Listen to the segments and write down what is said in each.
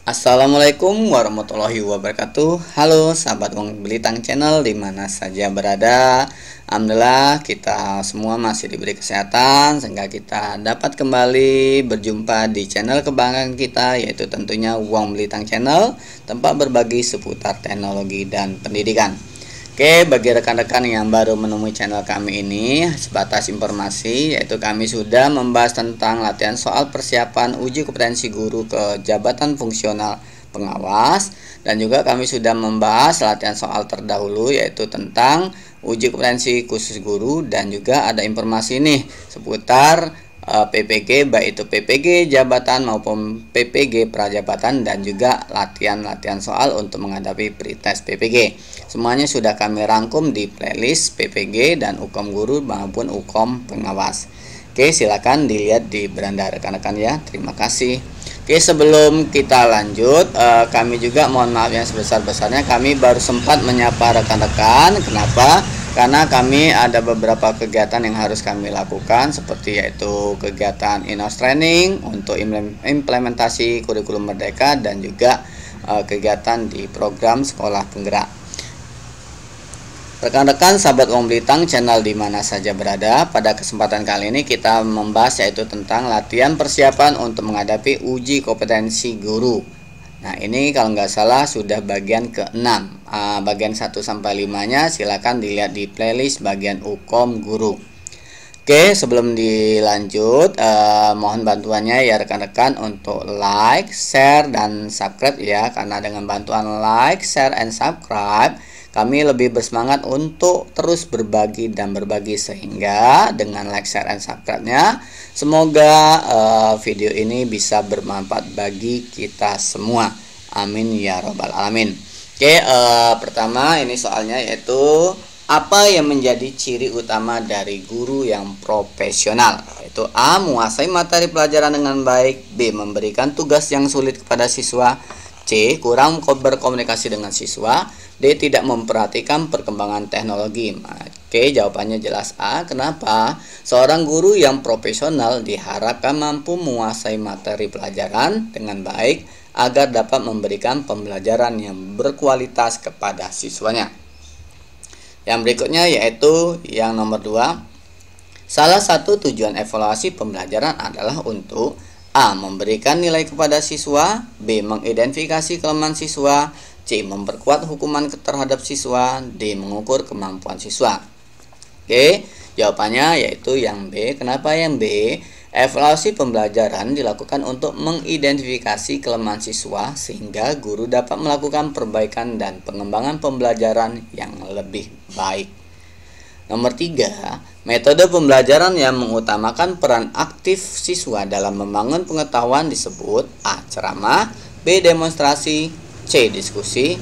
Assalamualaikum warahmatullahi wabarakatuh. Halo sahabat Wong Belitang Channel dimana saja berada. Alhamdulillah kita semua masih diberi kesehatan sehingga kita dapat kembali berjumpa di channel kebanggaan kita, yaitu tentunya Wong Belitang Channel, tempat berbagi seputar teknologi dan pendidikan. Oke, bagi rekan-rekan yang baru menemui channel kami ini, sebatas informasi, yaitu kami sudah membahas tentang latihan soal persiapan uji kompetensi guru ke jabatan fungsional pengawas, dan juga kami sudah membahas latihan soal terdahulu, yaitu tentang uji kompetensi khusus guru, dan juga ada informasi nih seputar PPG, baik itu PPG jabatan maupun PPG prajabatan, dan juga latihan-latihan soal untuk menghadapi pretest PPG. Semuanya sudah kami rangkum di playlist PPG dan UKOM guru maupun UKOM pengawas. Oke, silakan dilihat di beranda rekan-rekan ya. Terima kasih. Oke, sebelum kita lanjut, kami juga mohon maaf yang sebesar-besarnya, kami baru sempat menyapa rekan-rekan. Kenapa? Karena kami ada beberapa kegiatan yang harus kami lakukan, seperti yaitu kegiatan in-house training untuk implementasi kurikulum merdeka, dan juga kegiatan di program sekolah penggerak. Rekan-rekan sahabat Wong Belitang Channel dimana saja berada, pada kesempatan kali ini kita membahas yaitu tentang latihan persiapan untuk menghadapi uji kompetensi guru. Nah, ini kalau nggak salah sudah bagian ke-6. Bagian 1 sampai 5-nya silakan dilihat di playlist bagian UKOM guru. Oke, sebelum dilanjut, mohon bantuannya ya rekan-rekan untuk like, share, dan subscribe ya. Karena dengan bantuan like, share, and subscribe, kami lebih bersemangat untuk terus berbagi dan berbagi, sehingga dengan like, share, and subscribe-nya semoga video ini bisa bermanfaat bagi kita semua. Amin ya robbal alamin. Oke, pertama ini soalnya yaitu apa yang menjadi ciri utama dari guru yang profesional? Yaitu A. Menguasai materi pelajaran dengan baik. B. Memberikan tugas yang sulit kepada siswa. C. Kurang berkomunikasi dengan siswa. D. Tidak memperhatikan perkembangan teknologi. Oke, jawabannya jelas A. Kenapa? Seorang guru yang profesional diharapkan mampu menguasai materi pelajaran dengan baik agar dapat memberikan pembelajaran yang berkualitas kepada siswanya. Yang berikutnya yaitu yang nomor 2. Salah satu tujuan evaluasi pembelajaran adalah untuk A. Memberikan nilai kepada siswa. B. Mengidentifikasi kelemahan siswa. C. Memperkuat hukuman terhadap siswa. D. Mengukur kemampuan siswa. Oke, jawabannya yaitu yang B. Kenapa yang B? Evaluasi pembelajaran dilakukan untuk mengidentifikasi kelemahan siswa sehingga guru dapat melakukan perbaikan dan pengembangan pembelajaran yang lebih baik. Nomor 3, metode pembelajaran yang mengutamakan peran aktif siswa dalam membangun pengetahuan disebut A. Ceramah, B. Demonstrasi, C. Diskusi,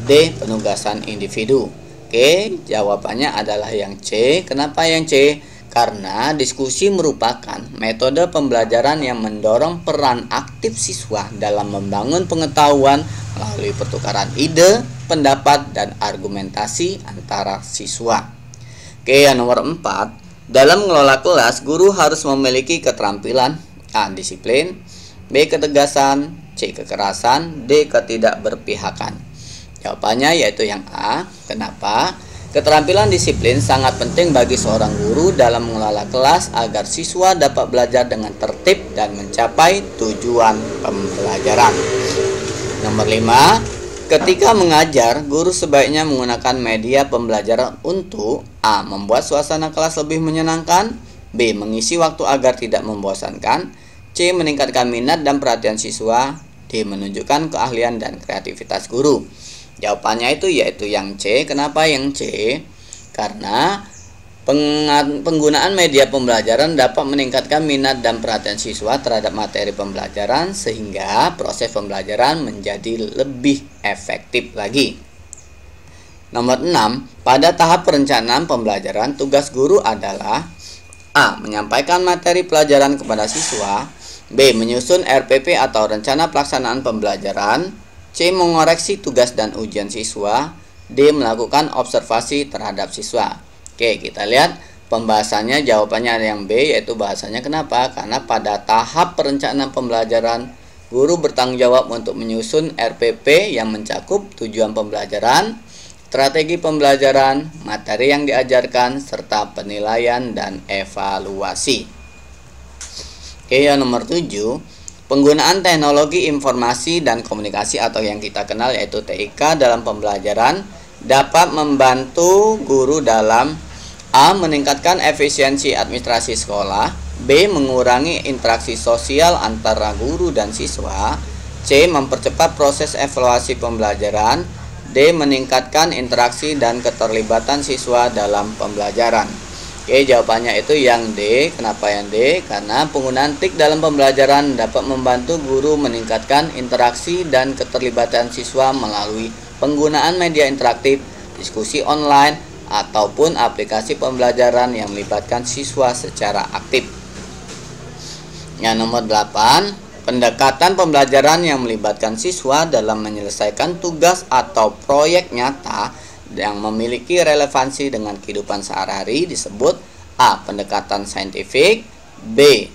D. Penugasan individu. Oke, jawabannya adalah yang C. Kenapa yang C? Karena diskusi merupakan metode pembelajaran yang mendorong peran aktif siswa dalam membangun pengetahuan melalui pertukaran ide, pendapat, dan argumentasi antara siswa. Oke, yang nomor 4, dalam mengelola kelas, guru harus memiliki keterampilan A. Disiplin, B. Ketegasan, C. Kekerasan, D. Ketidakberpihakan. Jawabannya yaitu yang A. Kenapa? Keterampilan disiplin sangat penting bagi seorang guru dalam mengelola kelas agar siswa dapat belajar dengan tertib dan mencapai tujuan pembelajaran. Nomor 5, ketika mengajar, guru sebaiknya menggunakan media pembelajaran untuk A. Membuat suasana kelas lebih menyenangkan, B. Mengisi waktu agar tidak membosankan, C. Meningkatkan minat dan perhatian siswa, D. Menunjukkan keahlian dan kreativitas guru. Jawabannya itu yaitu yang C. Kenapa yang C? Karena penggunaan media pembelajaran dapat meningkatkan minat dan perhatian siswa terhadap materi pembelajaran sehingga proses pembelajaran menjadi lebih efektif lagi. Nomor 6, pada tahap perencanaan pembelajaran, tugas guru adalah A. Menyampaikan materi pelajaran kepada siswa, B. Menyusun RPP atau rencana pelaksanaan pembelajaran, C. Mengoreksi tugas dan ujian siswa, D. Melakukan observasi terhadap siswa. Oke, kita lihat pembahasannya. Jawabannya yang B, yaitu bahasanya. Kenapa? Karena pada tahap perencanaan pembelajaran Guru bertanggung jawab untuk menyusun RPP yang mencakup tujuan pembelajaran, strategi pembelajaran, materi yang diajarkan, serta penilaian dan evaluasi. Oke, yang nomor 7, penggunaan teknologi informasi dan komunikasi atau yang kita kenal yaitu TIK dalam pembelajaran dapat membantu guru dalam A. meningkatkan efisiensi administrasi sekolah, B. mengurangi interaksi sosial antara guru dan siswa, C. mempercepat proses evaluasi pembelajaran, D. meningkatkan interaksi dan keterlibatan siswa dalam pembelajaran. Oke, jawabannya itu yang D. Kenapa yang D? Karena penggunaan TIK dalam pembelajaran dapat membantu guru meningkatkan interaksi dan keterlibatan siswa melalui penggunaan media interaktif, diskusi online, ataupun aplikasi pembelajaran yang melibatkan siswa secara aktif. Yang nomor 8, pendekatan pembelajaran yang melibatkan siswa dalam menyelesaikan tugas atau proyek nyata yang memiliki relevansi dengan kehidupan sehari-hari disebut A. pendekatan saintifik, B.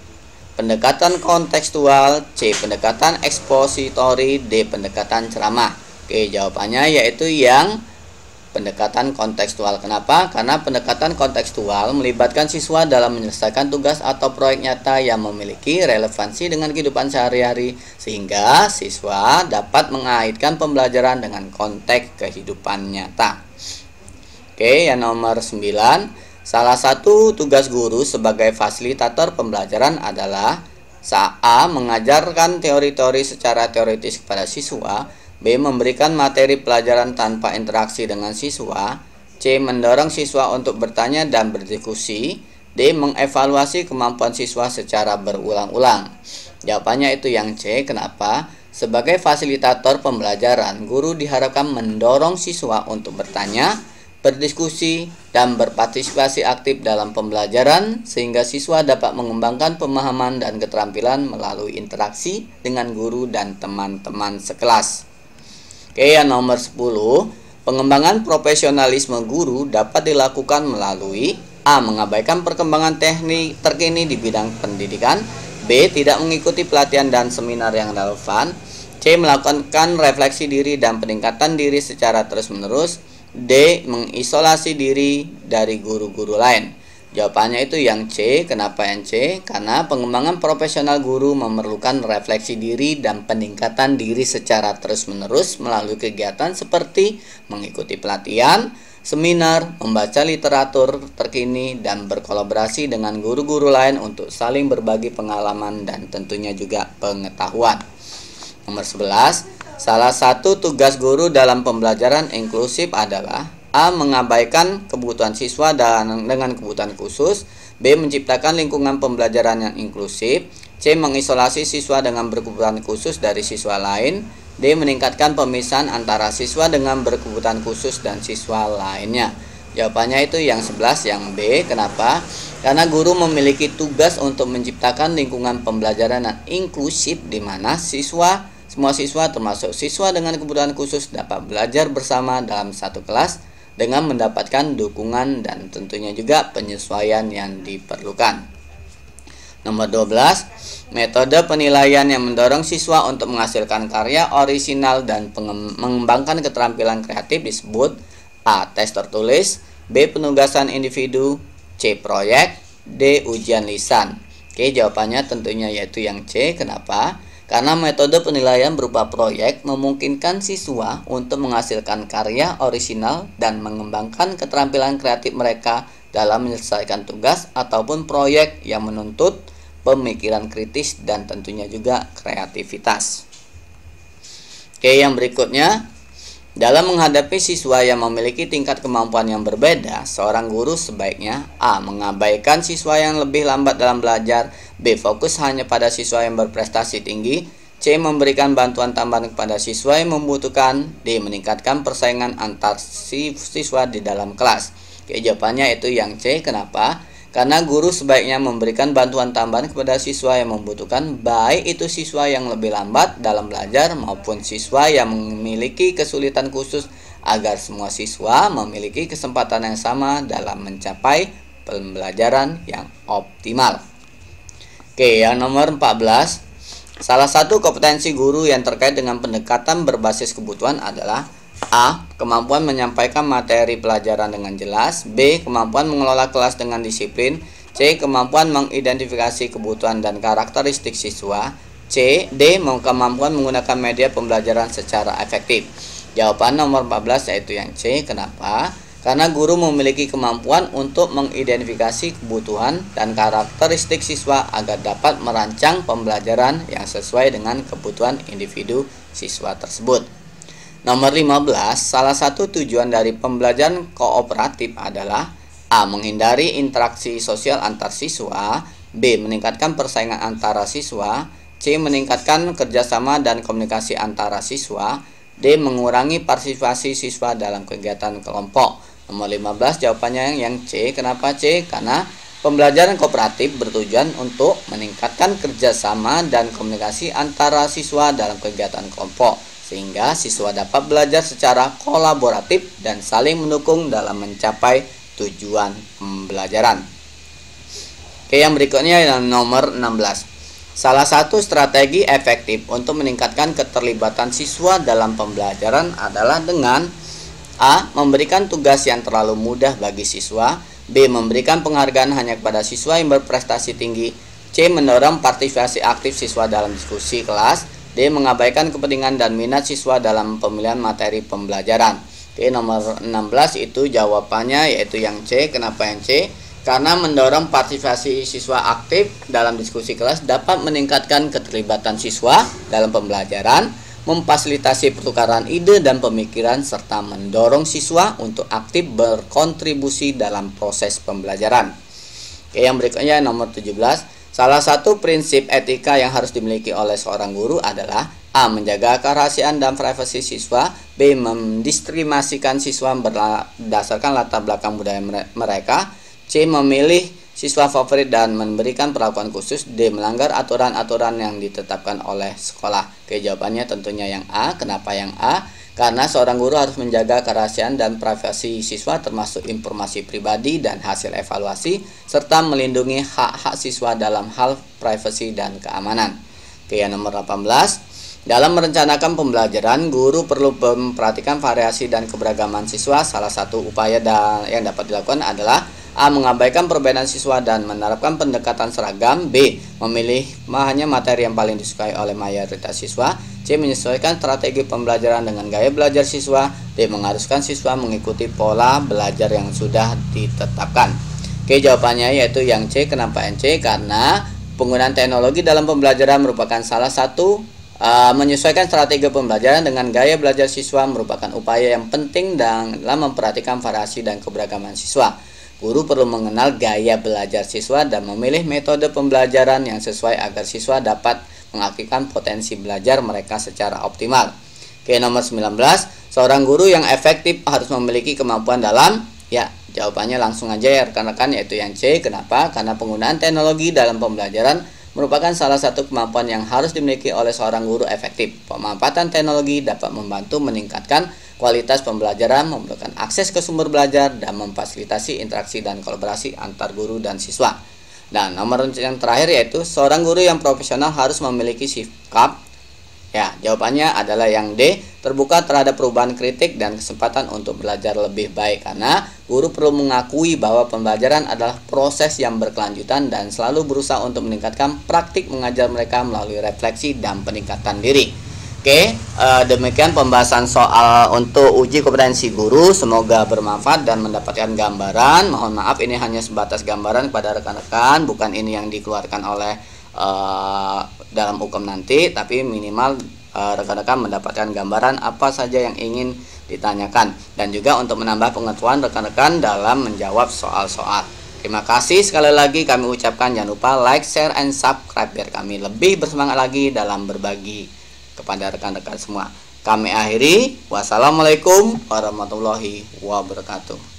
pendekatan kontekstual, C. pendekatan ekspositori, D. pendekatan ceramah. Oke, jawabannya yaitu yang pendekatan kontekstual. Kenapa? Karena pendekatan kontekstual melibatkan siswa dalam menyelesaikan tugas atau proyek nyata yang memiliki relevansi dengan kehidupan sehari-hari sehingga siswa dapat mengaitkan pembelajaran dengan konteks kehidupan nyata. Oke, yang nomor 9, salah satu tugas guru sebagai fasilitator pembelajaran adalah A. mengajarkan teori-teori secara teoritis kepada siswa, B. memberikan materi pelajaran tanpa interaksi dengan siswa, C. mendorong siswa untuk bertanya dan berdiskusi, D. mengevaluasi kemampuan siswa secara berulang-ulang. Jawabannya itu yang C. Kenapa? Sebagai fasilitator pembelajaran, guru diharapkan mendorong siswa untuk bertanya, berdiskusi, dan berpartisipasi aktif dalam pembelajaran sehingga siswa dapat mengembangkan pemahaman dan keterampilan melalui interaksi dengan guru dan teman-teman sekelas. Oke, yang nomor 10, pengembangan profesionalisme guru dapat dilakukan melalui A. mengabaikan perkembangan teknik terkini di bidang pendidikan, B. tidak mengikuti pelatihan dan seminar yang relevan, C. melakukan refleksi diri dan peningkatan diri secara terus-menerus, D. mengisolasi diri dari guru-guru lain. Jawabannya itu yang C. Kenapa yang C? Karena pengembangan profesional guru memerlukan refleksi diri dan peningkatan diri secara terus-menerus melalui kegiatan seperti mengikuti pelatihan, seminar, membaca literatur terkini, dan berkolaborasi dengan guru-guru lain untuk saling berbagi pengalaman dan tentunya juga pengetahuan. Nomor 11, salah satu tugas guru dalam pembelajaran inklusif adalah A. mengabaikan kebutuhan siswa dengan kebutuhan khusus, B. menciptakan lingkungan pembelajaran yang inklusif, C. mengisolasi siswa dengan berkebutuhan khusus dari siswa lain, D. meningkatkan pemisahan antara siswa dengan berkebutuhan khusus dan siswa lainnya. Jawabannya itu yang 11, yang B. Kenapa? Karena guru memiliki tugas untuk menciptakan lingkungan pembelajaran yang inklusif di mana semua siswa termasuk siswa dengan kebutuhan khusus dapat belajar bersama dalam satu kelas dengan mendapatkan dukungan dan tentunya juga penyesuaian yang diperlukan. Nomor 12, metode penilaian yang mendorong siswa untuk menghasilkan karya orisinal dan mengembangkan keterampilan kreatif disebut A. tes tertulis, B. penugasan individu, C. proyek, D. ujian lisan. Oke, jawabannya tentunya yaitu yang C. Kenapa? Karena metode penilaian berupa proyek memungkinkan siswa untuk menghasilkan karya orisinal dan mengembangkan keterampilan kreatif mereka dalam menyelesaikan tugas ataupun proyek yang menuntut pemikiran kritis dan tentunya juga kreativitas. Oke, yang berikutnya, dalam menghadapi siswa yang memiliki tingkat kemampuan yang berbeda, seorang guru sebaiknya A. mengabaikan siswa yang lebih lambat dalam belajar, B. fokus hanya pada siswa yang berprestasi tinggi, C. memberikan bantuan tambahan kepada siswa yang membutuhkan, D. meningkatkan persaingan antar siswa di dalam kelas. Oke, jawabannya itu yang C. Kenapa? Karena guru sebaiknya memberikan bantuan tambahan kepada siswa yang membutuhkan, baik itu siswa yang lebih lambat dalam belajar maupun siswa yang memiliki kesulitan khusus agar semua siswa memiliki kesempatan yang sama dalam mencapai pembelajaran yang optimal. Oke, yang nomor 14, Salah satu kompetensi guru yang terkait dengan pendekatan berbasis kebutuhan adalah A. Kemampuan menyampaikan materi pelajaran dengan jelas. B. Kemampuan mengelola kelas dengan disiplin. C. Kemampuan mengidentifikasi kebutuhan dan karakteristik siswa. C. D. Kemampuan menggunakan media pembelajaran secara efektif. Jawaban nomor 14 yaitu yang C. Kenapa? Karena guru memiliki kemampuan untuk mengidentifikasi kebutuhan dan karakteristik siswa agar dapat merancang pembelajaran yang sesuai dengan kebutuhan individu siswa tersebut. Nomor 15, salah satu tujuan dari pembelajaran kooperatif adalah A. Menghindari interaksi sosial antar siswa. B. Meningkatkan persaingan antara siswa. C. Meningkatkan kerjasama dan komunikasi antara siswa. D. Mengurangi partisipasi siswa dalam kegiatan kelompok. Nomor 15 jawabannya yang C. Kenapa C? Karena pembelajaran kooperatif bertujuan untuk meningkatkan kerjasama dan komunikasi antara siswa dalam kegiatan kelompok, sehingga siswa dapat belajar secara kolaboratif dan saling mendukung dalam mencapai tujuan pembelajaran. Oke, yang berikutnya yang nomor 16. Salah satu strategi efektif untuk meningkatkan keterlibatan siswa dalam pembelajaran adalah dengan A. Memberikan tugas yang terlalu mudah bagi siswa. B. Memberikan penghargaan hanya kepada siswa yang berprestasi tinggi. C. Mendorong partisipasi aktif siswa dalam diskusi kelas. D. Mengabaikan kepentingan dan minat siswa dalam pemilihan materi pembelajaran. Oke, nomor 16 itu jawabannya yaitu yang C. Kenapa yang C? Karena mendorong partisipasi siswa aktif dalam diskusi kelas dapat meningkatkan keterlibatan siswa dalam pembelajaran, memfasilitasi pertukaran ide dan pemikiran, serta mendorong siswa untuk aktif berkontribusi dalam proses pembelajaran. Oke, yang berikutnya nomor 17. Salah satu prinsip etika yang harus dimiliki oleh seorang guru adalah A. Menjaga kerahasiaan dan privasi siswa. B. Mendiskriminasikan siswa berdasarkan latar belakang budaya mereka. C. Memilih siswa favorit dan memberikan perlakuan khusus. D. Melanggar aturan-aturan yang ditetapkan oleh sekolah. Oke, jawabannya tentunya yang A. Kenapa yang A? Karena seorang guru harus menjaga kerahasiaan dan privasi siswa termasuk informasi pribadi dan hasil evaluasi, serta melindungi hak-hak siswa dalam hal privasi dan keamanan. Oke, yang nomor 18. Dalam merencanakan pembelajaran, guru perlu memperhatikan variasi dan keberagaman siswa. Salah satu upaya yang dapat dilakukan adalah A. Mengabaikan perbedaan siswa dan menerapkan pendekatan seragam. B. Memilih hanya materi yang paling disukai oleh mayoritas siswa. C. Menyesuaikan strategi pembelajaran dengan gaya belajar siswa. D. Mengharuskan siswa mengikuti pola belajar yang sudah ditetapkan. Oke, jawabannya yaitu yang C. Kenapa yang C? Karena penggunaan teknologi dalam pembelajaran merupakan salah satu menyesuaikan strategi pembelajaran dengan gaya belajar siswa merupakan upaya yang penting dalam memperhatikan variasi dan keberagaman siswa. Guru perlu mengenal gaya belajar siswa dan memilih metode pembelajaran yang sesuai agar siswa dapat mengaktifkan potensi belajar mereka secara optimal. Oke, nomor 19. Seorang guru yang efektif harus memiliki kemampuan dalam, ya, jawabannya langsung aja ya rekan-rekan, yaitu yang C. Kenapa? Karena penggunaan teknologi dalam pembelajaran merupakan salah satu kemampuan yang harus dimiliki oleh seorang guru efektif. Pemanfaatan teknologi dapat membantu meningkatkan kualitas pembelajaran, memberikan akses ke sumber belajar, dan memfasilitasi interaksi dan kolaborasi antar guru dan siswa. Dan nomor yang terakhir yaitu seorang guru yang profesional harus memiliki sikap, ya, jawabannya adalah yang D. Terbuka terhadap perubahan kritik dan kesempatan untuk belajar lebih baik. Karena guru perlu mengakui bahwa pembelajaran adalah proses yang berkelanjutan dan selalu berusaha untuk meningkatkan praktik mengajar mereka melalui refleksi dan peningkatan diri. Oke, demikian pembahasan soal untuk uji kompetensi guru. Semoga bermanfaat dan mendapatkan gambaran. Mohon maaf ini hanya sebatas gambaran kepada rekan-rekan, bukan ini yang dikeluarkan oleh dalam hukum nanti, tapi minimal rekan-rekan mendapatkan gambaran apa saja yang ingin ditanyakan, dan juga untuk menambah pengetahuan rekan-rekan dalam menjawab soal-soal. Terima kasih sekali lagi kami ucapkan. Jangan lupa like, share, and subscribe biar kami lebih bersemangat lagi dalam berbagi kepada rekan-rekan semua. Kami akhiri. Wassalamualaikum warahmatullahi wabarakatuh.